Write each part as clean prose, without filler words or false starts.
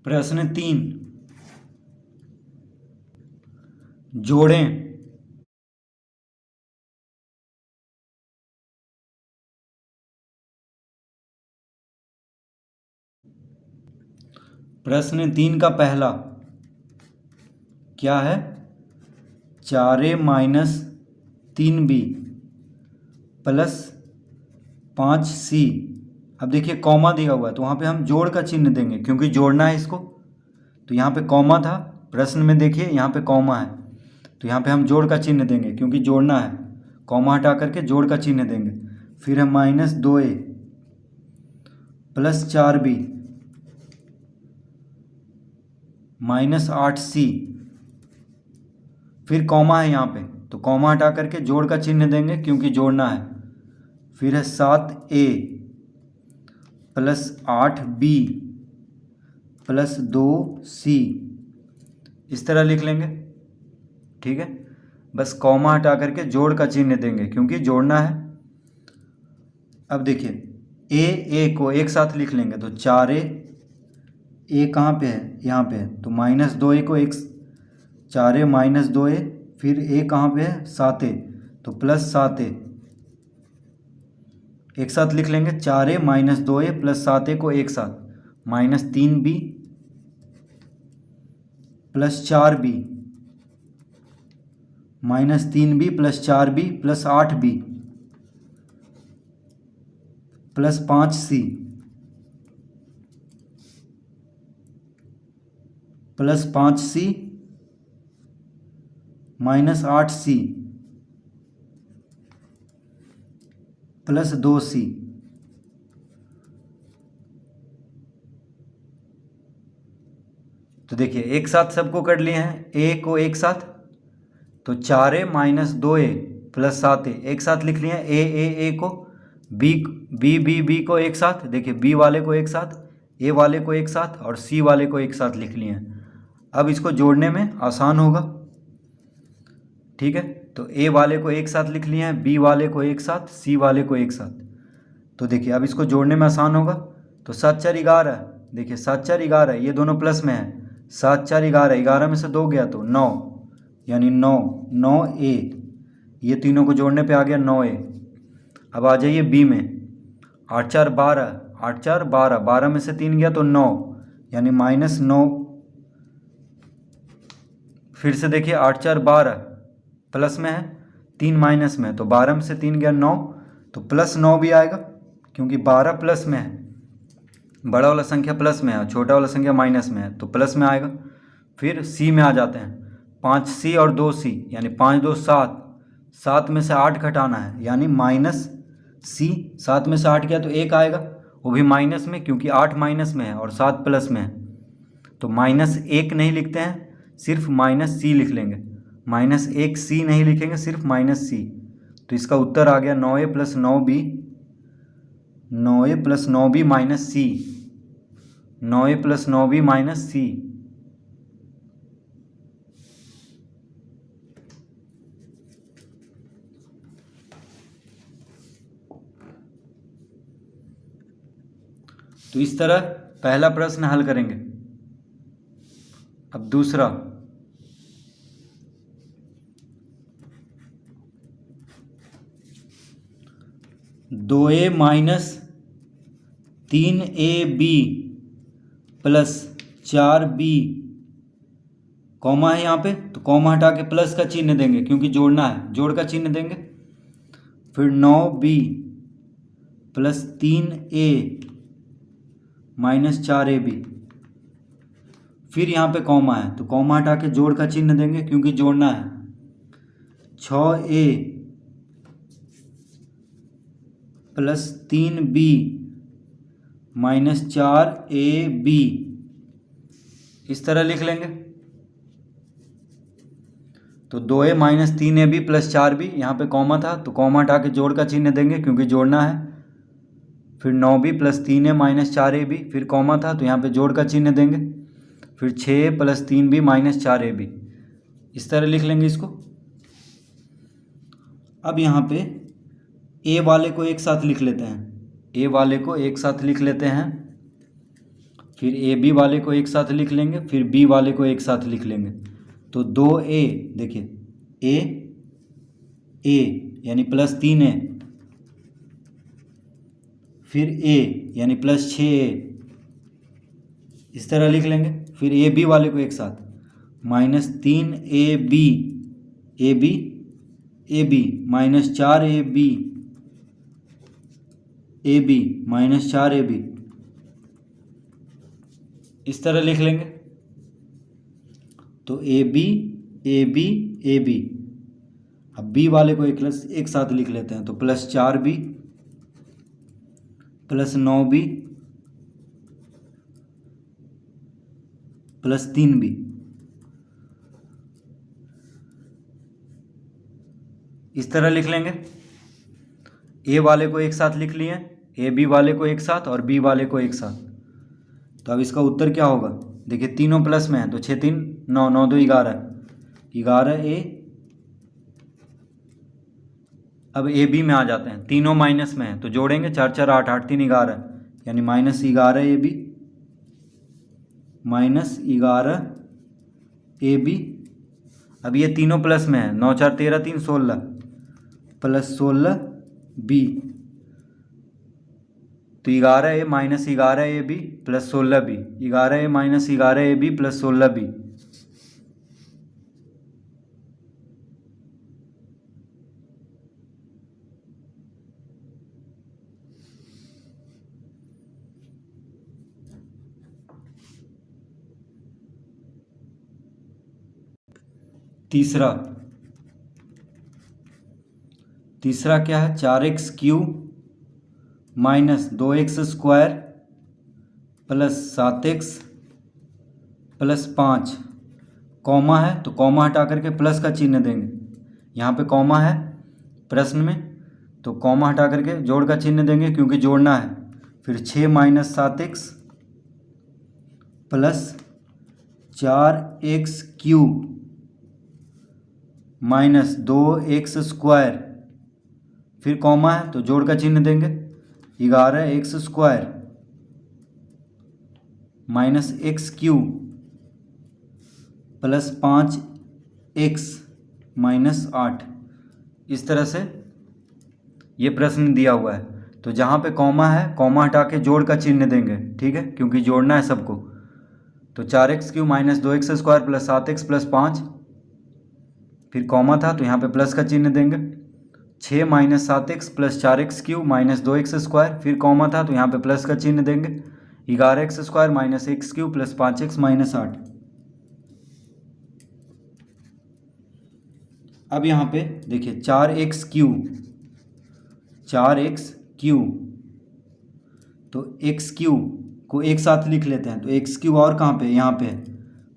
प्रश्न 3, जोड़ें। प्रश्न 3 का पहला क्या है? 4a minus 3b plus 5c। अब देखिए कॉमा दिया हुआ है तो वहाँ पे हम जोड़ का चिन्ह देंगे क्योंकि जोड़ना है इसको। तो यहाँ पे कॉमा था, प्रश्न में देखिए यहाँ पे कॉमा है, तो यहाँ पे हम जोड़ का चिन्ह देंगे क्योंकि जोड़ना है। कॉमा हटा करके जोड़ का चिन्ह देंगे। फिर है -2a plus 4b minus 8c। फिर कॉमा है यहाँ पे तो कॉमा हटा करके जोड़ का चिन्ह देंगे क्योंकि जोड़ना है। फिर है 7a plus 8b plus 2c। इस तरह लिख लेंगे, ठीक है। बस कॉमा हटा करके जोड़ का चिन्ह देंगे क्योंकि जोड़ना है। अब देखिए ए को एक साथ लिख लेंगे तो 4a, ए कहाँ पे है? यहाँ पे है, तो -2a को एक 4a माइनस 2a, फिर a कहाँ पे है? 7a, तो प्लस 7a एक साथ लिख लेंगे। 4a minus 2a plus 7a को एक साथ, -3b plus 4b -3b plus 4b plus 8b plus 5c plus 5c minus 8c plus 2c। तो देखिए एक साथ सबको कर लिए हैं, a को एक साथ, तो 4a minus 2a plus 7a एक साथ लिख लिए हैं a को। b को एक साथ, देखिए b वाले को एक साथ, a वाले को एक साथ और c वाले को एक साथ लिख लिए हैं। अब इसको जोड़ने में आसान होगा, ठीक है। तो a वाले को एक साथ लिख लिए हैं, b वाले को एक साथ, c वाले को एक साथ। तो देखिए अब इसको जोड़ने में आसान होगा। तो 7 4 11, देखिए 7 4 11, ये दोनों प्लस में है। 7 4 11, 11 में से 2 गया तो 9, यानी 9a। ये तीनों को जोड़ने पे आ गया 9a। अब आ जाइए b में, 8 4 12, 8 4 12, 12 में से 3 गया तो 9, यानी -9। फिर से देखिए 8 4 12 प्लस में है, 3 माइनस में है, तो 12 में से 3 गया 9, तो प्लस 9 भी आएगा क्योंकि 12 प्लस में है। बड़ा वाला संख्या प्लस में है, छोटा वाला संख्या माइनस में है, तो प्लस में आएगा। फिर सी में आ जाते हैं, 5c और 2c, यानी 5 2 7, 7 में से 8 घटाना है यानी -c। 7 में से 8 गया तो 1 आएगा, वो भी माइनस में क्योंकि 8 माइनस में है और 7 प्लस में है। तो -1 नहीं लिखते हैं, सिर्फ -c लिख लेंगे। -1c नहीं लिखेंगे, सिर्फ -c। तो इसका उत्तर आ गया 9a plus 9b, 9a plus 9b minus c, 9a plus 9b minus c। तो इस तरह पहला प्रश्न हल करेंगे। अब दूसरा, दो ए minus 3ab plus 4b, comma है यहाँ पे तो कॉमा हटा के प्लस का चिन्ह देंगे क्योंकि जोड़ना है, जोड़ का चिन्ह देंगे। फिर 9b plus 3a minus 4ab, फिर यहाँ पे कॉमा है तो कॉमा हटा के जोड़ का चिन्ह देंगे क्योंकि जोड़ना है। 6a plus 3b minus 4ab, इस तरह लिख लेंगे। तो 2a minus 3ab plus 4b, यहाँ पे कॉमा था तो कॉमा हटा के जोड़ का चिन्ह देंगे क्योंकि जोड़ना है। फिर 9b plus 3a minus 4ab, फिर कॉमा था तो यहाँ पे जोड़ का चिन्ह देंगे। फिर 6a plus 3b minus 4ab, इस तरह लिख लेंगे इसको। अब यहाँ पे a वाले को एक साथ लिख लेते हैं, a वाले को एक साथ लिख लेते हैं। फिर ए बी वाले को एक साथ लिख लेंगे, फिर बी वाले को एक साथ लिख लेंगे। तो 2a, देखिए ए यानी +3a, फिर a यानी +6a, इस तरह लिख लेंगे। फिर ए बी वाले को एक साथ -3ab A B -4ab A B -4ab, इस तरह लिख लेंगे। तो A B A B A B. अब बी वाले को एक साथ लिख लेते हैं। तो +4b +9b +3b, इस तरह लिख लेंगे। ए वाले को एक साथ लिख लिए, ए बी वाले को एक साथ और बी वाले को एक साथ। तो अब इसका उत्तर क्या होगा? देखिए तीनों प्लस में है तो 6 3 9 9 2 11 11a। अब ए बी में आ जाते हैं, तीनों माइनस में है तो जोड़ेंगे 4 4 8 8 3 11, यानी -11 ab -11ab। अब ये तीनों प्लस में है, 9 4 13 3 16 +16b। तो 11a -11ab +16b, 11a -11ab +16b। तीसरा क्या है? 4x³ -2x² +7x +5, कॉमा है तो कॉमा हटा करके प्लस का चिन्ह देंगे। यहाँ पे कॉमा है प्रश्न में तो कॉमा हटा करके जोड़ का चिन्ह देंगे क्योंकि जोड़ना है। फिर 6 - 7x +4x³ -2x², फिर कॉमा है तो जोड़ का चिन्ह देंगे। 11x² -x³ +5x -8, इस तरह से ये प्रश्न दिया हुआ है। तो जहाँ पे कॉमा है कॉमा हटा के जोड़ का चिन्ह देंगे, ठीक है, क्योंकि जोड़ना है सबको। तो 4x³ -2x² +7x +5, फिर कॉमा था तो यहाँ पे प्लस का चिन्ह देंगे। 6 - 7x +4x³ -2x², फिर कॉमा था तो यहाँ पे प्लस का चिन्ह देंगे। 11x² -x³ +5x -8। अब यहाँ पे देखिए 4x³ तो x³ को एक साथ लिख लेते हैं। तो x³ और कहाँ पे? यहाँ पे है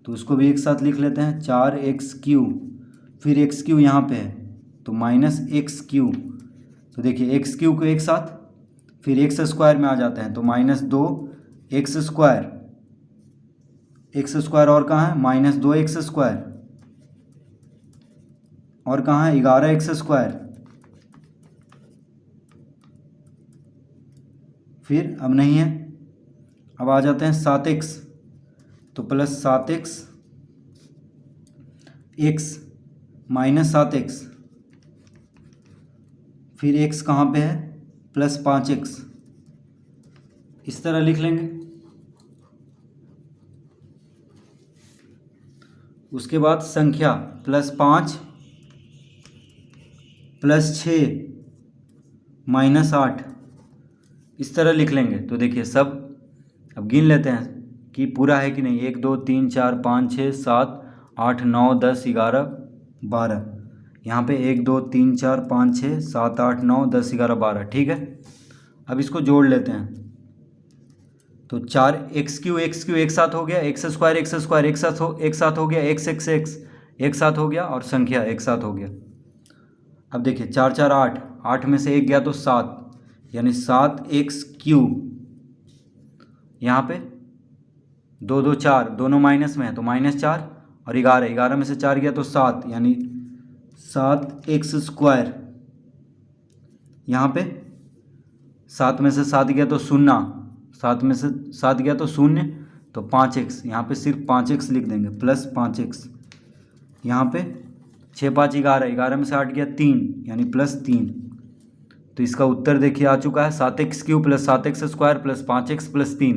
तो उसको भी एक साथ लिख लेते हैं। 4x³, फिर x³ यहाँ पे है तो -x³। तो देखिए x³ को एक साथ, फिर x² में आ जाते हैं तो -2x², x² और कहाँ है? -2x², और कहाँ है? 11x²। फिर अब नहीं है, अब आ जाते हैं 7x तो +7x x -7x, फिर x कहाँ पे है? +5x, इस तरह लिख लेंगे। उसके बाद संख्या +5 +6 -8, इस तरह लिख लेंगे। तो देखिए सब अब गिन लेते हैं कि पूरा है कि नहीं। 1 2 3 4 5 6 7 8 9 10 11 12, यहाँ पे 1 2 3 4 5 6 7 8 9 10 11 12, ठीक है। अब इसको जोड़ लेते हैं। तो 4x³ एक साथ हो गया, x² एक साथ हो गया, x एक साथ हो गया, और संख्या एक साथ हो गया। अब देखिए 4 4 8, 8 में से 1 गया तो 7, यानी 7x³। यहाँ पे 2 2 4, दोनों माइनस में है तो -4, और 11 में से 4 गया तो 7, यानी 7x²। यहाँ पे 7 में से 7 गया तो 0, 7 में से 7 गया तो 0, तो 5x, यहाँ पे सिर्फ 5x लिख देंगे, प्लस 5x। यहाँ पे 6 5 11, 11 में से 8 गया 3, यानी प्लस 3। तो इसका उत्तर देखिए आ चुका है 7x³ plus 7x² plus 5x plus 3।